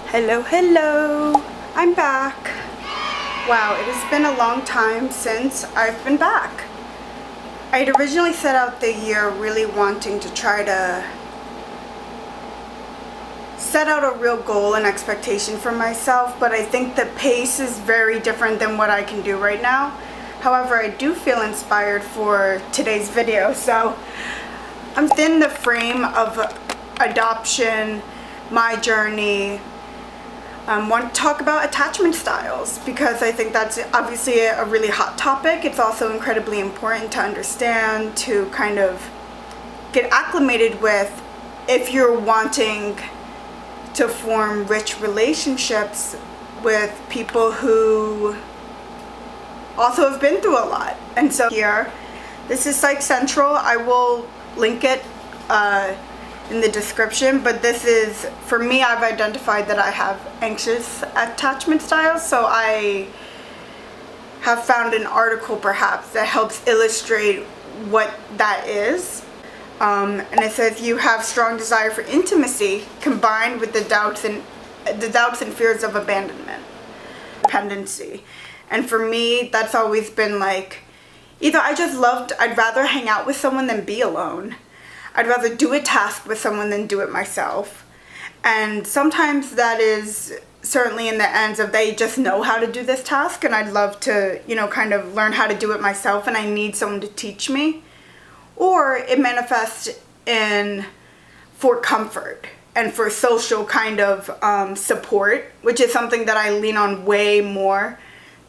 Hello, I'm back. Wow, it has been a long time since I've been back. I had originally set out the year really wanting to try to set out a real goal and expectation for myself, but I think the pace is very different than what I can do right now. However, I do feel inspired for today's video, so I'm within the frame of adoption, my journey. Want to talk about attachment styles because I think that's obviously a really hot topic. It's also incredibly important to understand, to kind of get acclimated with if you're wanting to form rich relationships with people who also have been through a lot. And so here, this is Psych Central. I will link it in the description, but this is, for me, I've identified that I have anxious attachment styles, so I have found an article perhaps that helps illustrate what that is. And it says you have strong desire for intimacy combined with the doubts and fears of abandonment, dependency. And for me, that's always been like, either I'd rather hang out with someone than be alone. I'd rather do a task with someone than do it myself. And sometimes that is certainly in the ends of they just know how to do this task and I'd love to, kind of learn how to do it myself and I need someone to teach me. Or it manifests for comfort and for social kind of support, which is something that I lean on way more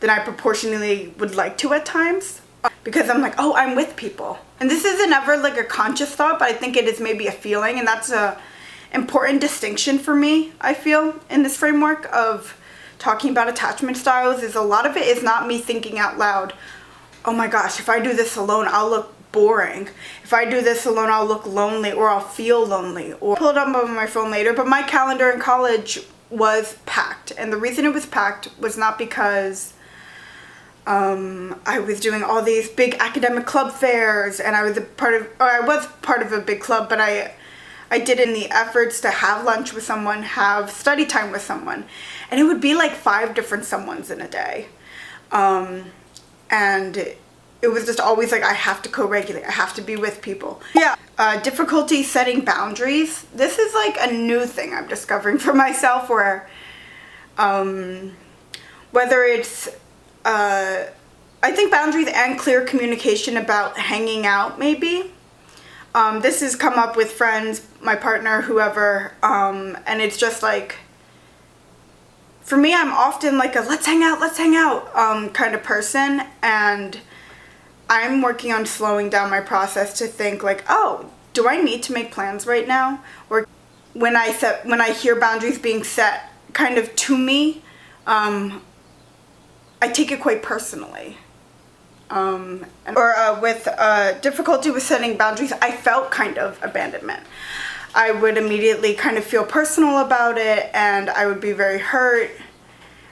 than I proportionally would like to at times. Because I'm like, oh, I'm with people. And this isn't ever like a conscious thought, but I think it is maybe a feeling, and that's a important distinction for me, I feel, in this framework of talking about attachment styles, is a lot of it is not me thinking out loud, oh my gosh, if I do this alone, I'll look boring. If I do this alone, I'll look lonely, or I'll feel lonely. Or I'll pull it up on my phone later, but my calendar in college was packed. And the reason it was packed was not because I was doing all these big academic club fairs and I was part of a big club, but I did in the efforts to have lunch with someone, have study time with someone, and it would be like 5 different someones in a day. And it was just always like, I have to co-regulate, I have to be with people. Yeah. Difficulty setting boundaries. This is like a new thing I'm discovering for myself where, whether it's I think boundaries and clear communication about hanging out, maybe. This has come up with friends, my partner, whoever, and it's just like, for me, I'm often like a let's hang out kind of person, and I'm working on slowing down my process to think like, oh, do I need to make plans right now? Or when I hear boundaries being set kind of to me, I take it quite personally. With difficulty with setting boundaries, I felt kind of abandonment. I would immediately kind of feel personal about it and I would be very hurt.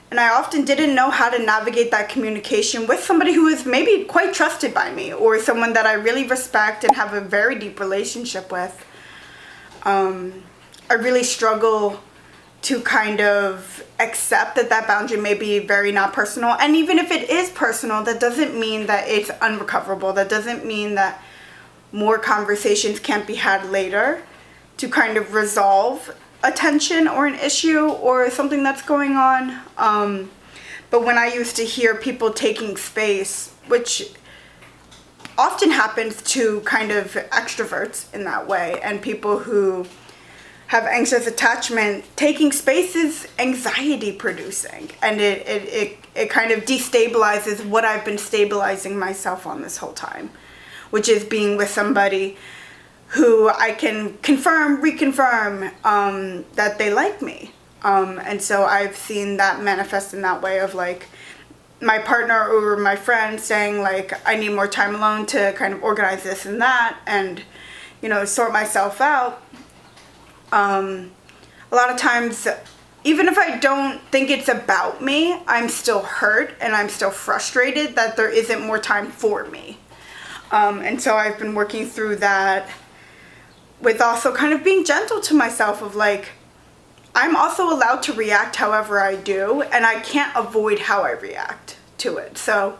And I often didn't know how to navigate that communication with somebody who is maybe quite trusted by me or someone that I really respect and have a very deep relationship with. I really struggle to kind of accept that boundary may be very not personal. And even if it is personal, that doesn't mean that it's unrecoverable. That doesn't mean that more conversations can't be had later to kind of resolve a tension or an issue or something that's going on. But when I used to hear people taking space, which often happens to kind of extroverts in that way, and people who have anxious attachment, taking space is anxiety producing, and it kind of destabilizes what I've been stabilizing myself on this whole time, which is being with somebody who I can reconfirm that they like me. And so I've seen that manifest in that way of like my partner or my friend saying like, I need more time alone to kind of organize this and that and, sort myself out. A lot of times, even if I don't think it's about me, I'm still hurt and I'm still frustrated that there isn't more time for me. And so I've been working through that with also kind of being gentle to myself of like, I'm also allowed to react however I do, and I can't avoid how I react to it. So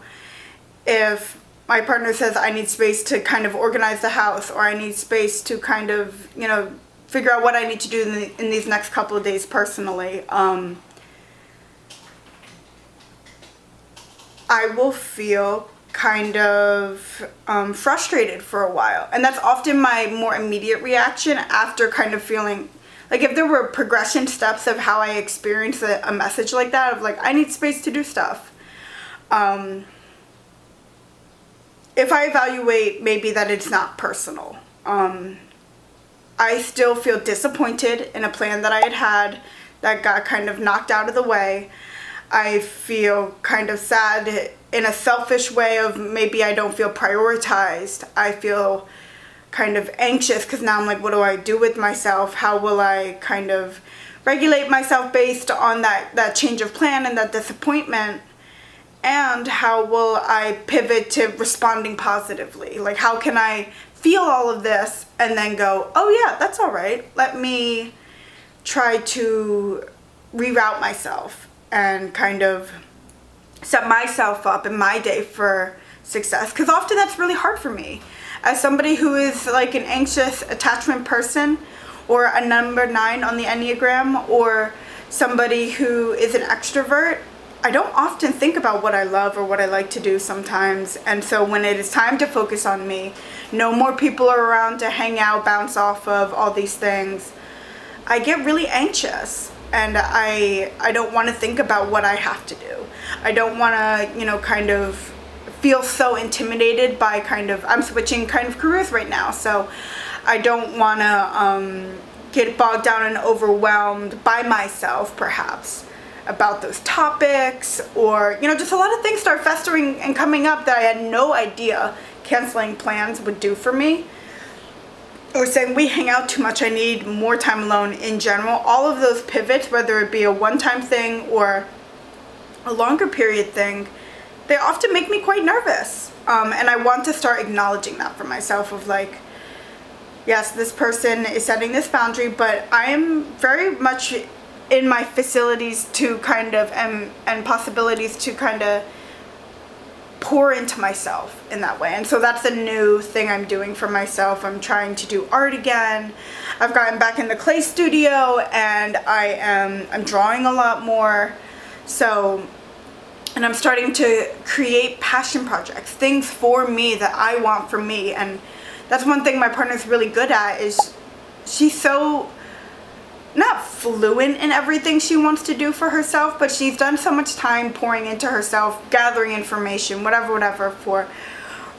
if my partner says I need space to kind of organize the house, or I need space to kind of, you know, figure out what I need to do in these next couple of days personally, I will feel kind of frustrated for a while. And that's often my more immediate reaction after kind of feeling like, if there were progression steps of how I experience a message like that, of like, I need space to do stuff. If I evaluate maybe that it's not personal, I still feel disappointed in a plan that I had that got kind of knocked out of the way. I feel kind of sad in a selfish way of maybe I don't feel prioritized. I feel kind of anxious because now I'm like, what do I do with myself? How will I kind of regulate myself based on that change of plan and that disappointment? And how will I pivot to responding positively? Like, how can I feel all of this and then go, oh yeah, that's all right. Let me try to reroute myself and kind of set myself up in my day for success. Because often that's really hard for me. As somebody who is like an anxious attachment person, or a number 9 on the Enneagram, or somebody who is an extrovert, I don't often think about what I love or what I like to do sometimes. And so when it is time to focus on me, no more people are around to hang out, bounce off of, all these things, I get really anxious. And I don't want to think about what I have to do. I don't want to, you know, kind of feel so intimidated by kind of, I'm switching kind of careers right now. So I don't want to get bogged down and overwhelmed by myself, perhaps, about those topics, or, you know, just a lot of things start festering and coming up that I had no idea canceling plans would do for me. Or saying we hang out too much, I need more time alone in general. All of those pivots, whether it be a one-time thing or a longer period thing, they often make me quite nervous. And I want to start acknowledging that for myself of like, yes, this person is setting this boundary, but I am very much in my facilities to kind of, and possibilities to kind of pour into myself in that way. And so that's a new thing I'm doing for myself. I'm trying to do art again. I've gotten back in the clay studio, and I'm drawing a lot more. So, and I'm starting to create passion projects, things for me that I want for me. And that's one thing my partner's really good at, is she's so not fluent in everything she wants to do for herself, but she's done so much time pouring into herself, gathering information, whatever, for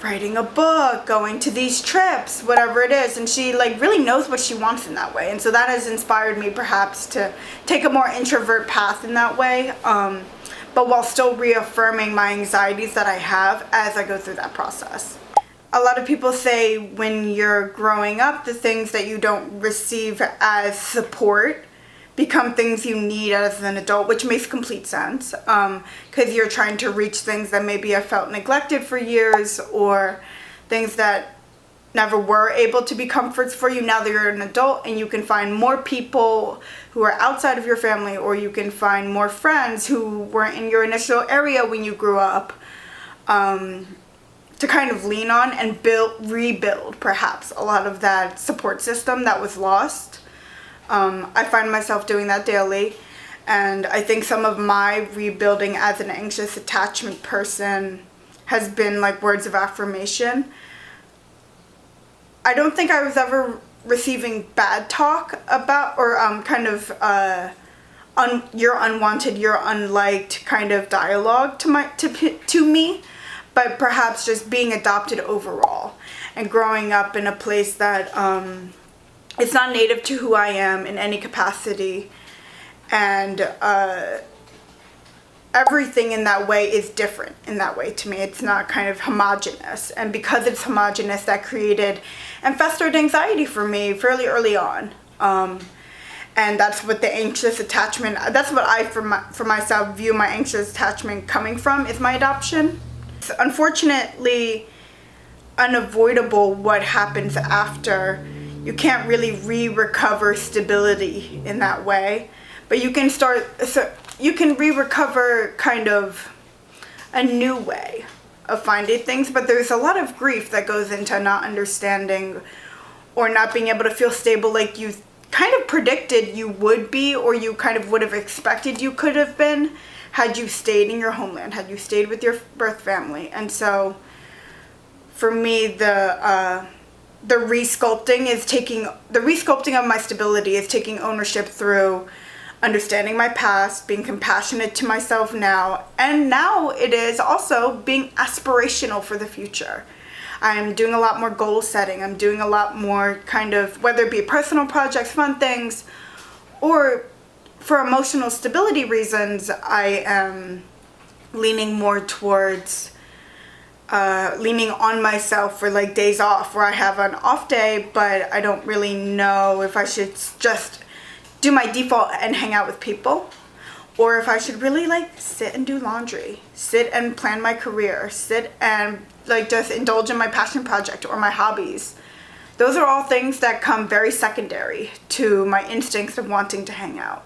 writing a book, going to these trips, whatever it is. And she like really knows what she wants in that way. And so that has inspired me perhaps to take a more introvert path in that way, but while still reaffirming my anxieties that I have as I go through that process. A lot of people say when you're growing up, the things that you don't receive as support become things you need as an adult, which makes complete sense, because you're trying to reach things that maybe have felt neglected for years, or things that never were able to be comforts for you. Now that you're an adult and you can find more people who are outside of your family, or you can find more friends who weren't in your initial area when you grew up, to kind of lean on and rebuild perhaps a lot of that support system that was lost. I find myself doing that daily, and I think some of my rebuilding as an anxious attachment person has been like words of affirmation. I don't think I was ever receiving bad talk about, or kind of you're unwanted, you're unliked kind of dialogue to me. But perhaps just being adopted overall, and growing up in a place that it's not native to who I am in any capacity, and everything in that way is different in that way to me. It's not kind of homogenous, and because it's homogenous, that created and festered anxiety for me fairly early on. And that's what the anxious attachment, that's what I for myself view my anxious attachment coming from, is my adoption. Unfortunately unavoidable what happens after. You can't really recover stability in that way. but you can you can recover kind of a new way of finding things. But there's a lot of grief that goes into not understanding or not being able to feel stable like you kind of predicted you would be, or you kind of would have expected you could have been had you stayed in your homeland, had you stayed with your birth family. And so for me, the resculpting of my stability is taking ownership through understanding my past, being compassionate to myself now, and now it is also being aspirational for the future. I'm doing a lot more goal setting. I'm doing a lot more kind of, whether it be personal projects, fun things, or for emotional stability reasons, I am leaning more towards leaning on myself for like days off where I have an off day, but I don't really know if I should just do my default and hang out with people, or if I should really like sit and do laundry, sit and plan my career, sit and like just indulge in my passion project or my hobbies. Those are all things that come very secondary to my instincts of wanting to hang out.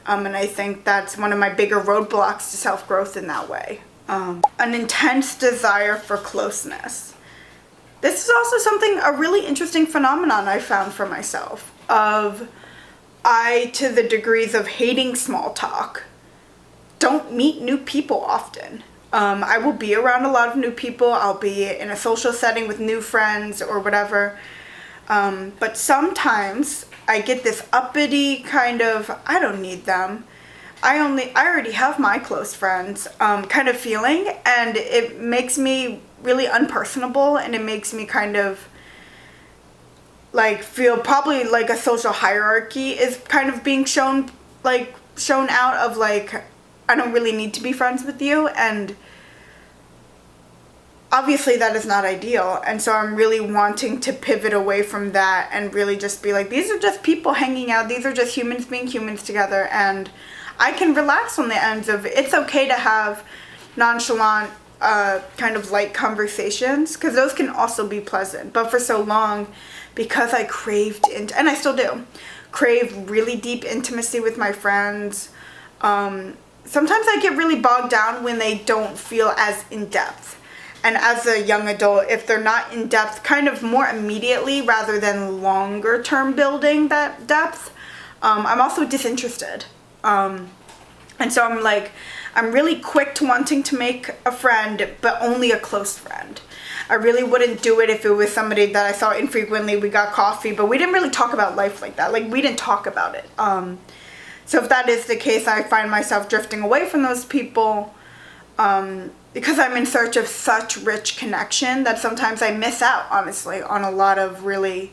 And I think that's one of my bigger roadblocks to self-growth in that way. An intense desire for closeness. This is also a really interesting phenomenon I found for myself, of to the degrees of hating small talk, don't meet new people often. I will be around a lot of new people. I'll be in a social setting with new friends or whatever. But sometimes I get this uppity kind of, I don't need them. I already have my close friends kind of feeling, and it makes me really unpersonable, and it makes me kind of like feel probably like a social hierarchy is kind of being shown out of like, I don't really need to be friends with you, and obviously that is not ideal. And so I'm really wanting to pivot away from that and really just be like, these are just people hanging out, these are just humans being humans together, and I can relax on the ends of it's okay to have nonchalant kind of light conversations, because those can also be pleasant. But for so long, because I craved and I still do crave really deep intimacy with my friends, sometimes I get really bogged down when they don't feel as in depth. And as a young adult, if they're not in depth kind of more immediately rather than longer term building that depth, I'm also disinterested. And so I'm really quick to wanting to make a friend, but only a close friend. I really wouldn't do it if it was somebody that I saw infrequently. We got coffee, but we didn't really talk about life like that. Like, we didn't talk about it. So if that is the case, I find myself drifting away from those people, because I'm in search of such rich connection that sometimes I miss out, honestly, on a lot of really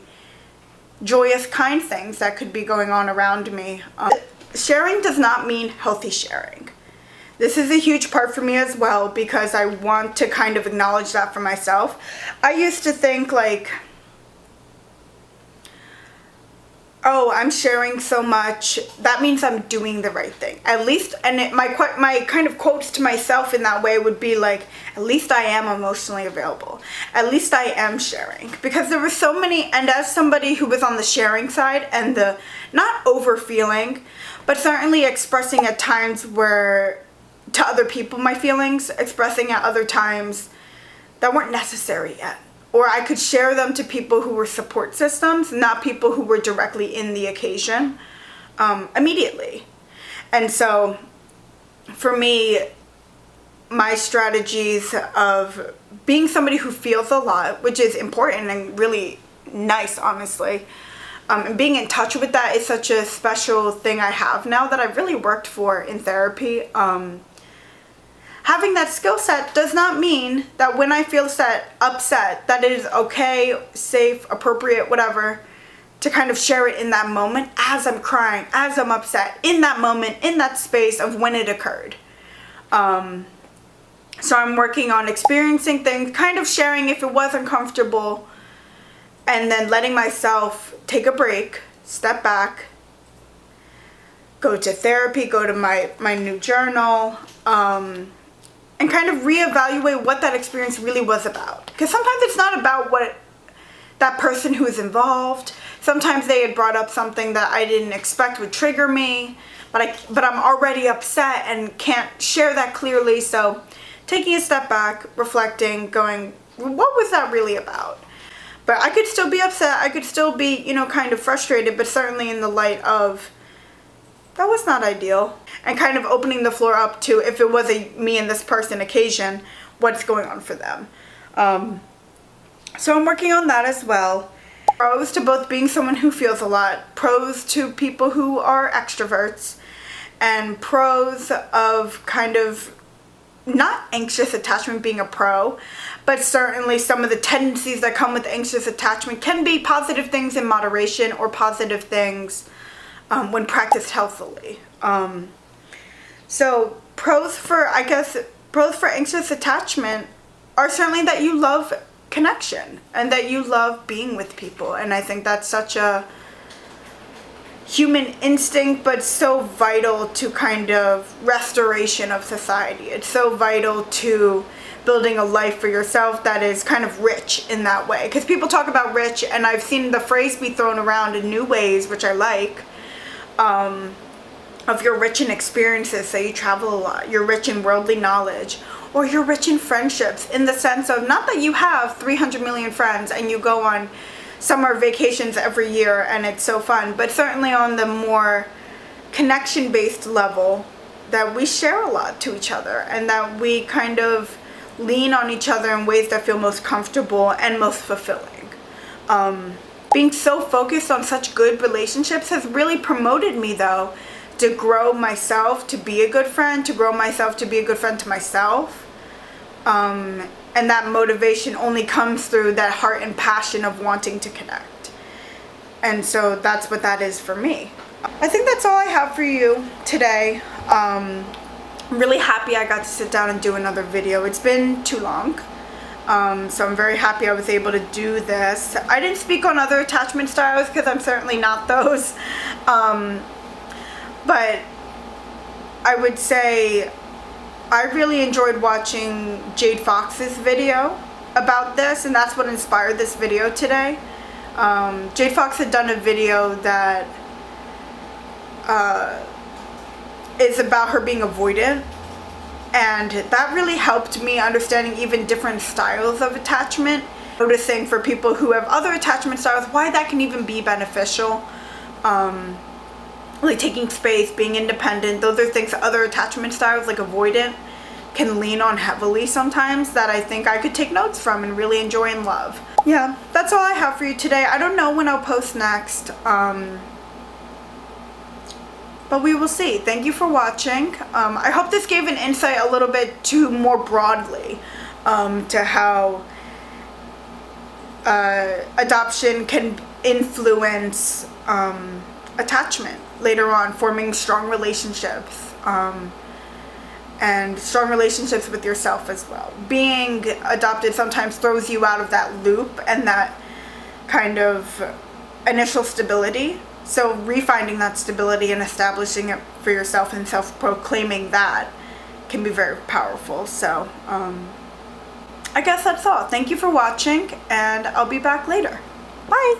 joyous, kind things that could be going on around me. Sharing does not mean healthy sharing. This is a huge part for me as well, because I want to kind of acknowledge that for myself. I used to think like, oh, I'm sharing so much, that means I'm doing the right thing. At least, and my kind of quotes to myself in that way would be like, at least I am emotionally available. At least I am sharing. Because there were so many, and as somebody who was on the sharing side and the not over feeling, but certainly expressing at times where to other people my feelings, expressing at other times that weren't necessary yet. Or I could share them to people who were support systems, not people who were directly in the occasion immediately. And so for me, my strategies of being somebody who feels a lot, which is important and really nice, honestly, and being in touch with that is such a special thing I have now that I've really worked for in therapy. Having that skill set does not mean that when I feel upset, that it is okay, safe, appropriate, whatever, to kind of share it in that moment as I'm crying, as I'm upset, in that moment, in that space of when it occurred. So I'm working on experiencing things, kind of sharing if it was uncomfortable, and then letting myself take a break, step back, go to therapy, go to my new journal, and kind of reevaluate what that experience really was about. Because sometimes it's not about what that person who is involved. Sometimes they had brought up something that I didn't expect would trigger me. but I'm already upset and can't share that clearly. So taking a step back, reflecting, going, what was that really about? But I could still be upset. I could still be, you know, kind of frustrated, but certainly in the light of, that was not ideal. And kind of opening the floor up to, if it was a me and this person occasion, what's going on for them. So I'm working on that as well. Pros to both being someone who feels a lot, pros to people who are extroverts, and pros of kind of not anxious attachment being a pro, but certainly some of the tendencies that come with anxious attachment can be positive things in moderation or positive things when practiced healthily. So pros for anxious attachment are certainly that you love connection and that you love being with people. And I think that's such a human instinct, but so vital to kind of restoration of society. It's so vital to building a life for yourself that is kind of rich in that way. Because people talk about rich, and I've seen the phrase be thrown around in new ways, which I like, of you're rich in experiences, so you travel a lot, you're rich in worldly knowledge, or you're rich in friendships, in the sense of not that you have 300 million friends and you go on summer vacations every year and it's so fun, but certainly on the more connection-based level, that we share a lot to each other and that we kind of lean on each other in ways that feel most comfortable and most fulfilling. Being so focused on such good relationships has really promoted me, though, to grow myself to be a good friend, to grow myself to be a good friend to myself. And that motivation only comes through that heart and passion of wanting to connect. And so that's what that is for me. I think that's all I have for you today. I'm really happy I got to sit down and do another video. It's been too long. So I'm very happy I was able to do this. I didn't speak on other attachment styles because I'm certainly not those. But I would say I really enjoyed watching Jade Fox's video about this, and that's what inspired this video today. Jade Fox had done a video that is about her being avoidant, and that really helped me understanding even different styles of attachment, noticing for people who have other attachment styles why that can even be beneficial. Like taking space, being independent, those are things that other attachment styles like avoidant can lean on heavily sometimes, that I think I could take notes from and really enjoy and love. Yeah, that's all I have for you today. I don't know when I'll post next, but we will see. Thank you for watching. I hope this gave an insight a little bit to more broadly to how adoption can influence attachment later on, forming strong relationships, and strong relationships with yourself as well. Being adopted sometimes throws you out of that loop and that kind of initial stability. So refinding that stability and establishing it for yourself and self-proclaiming that can be very powerful. So I guess that's all. Thank you for watching, and I'll be back later. Bye!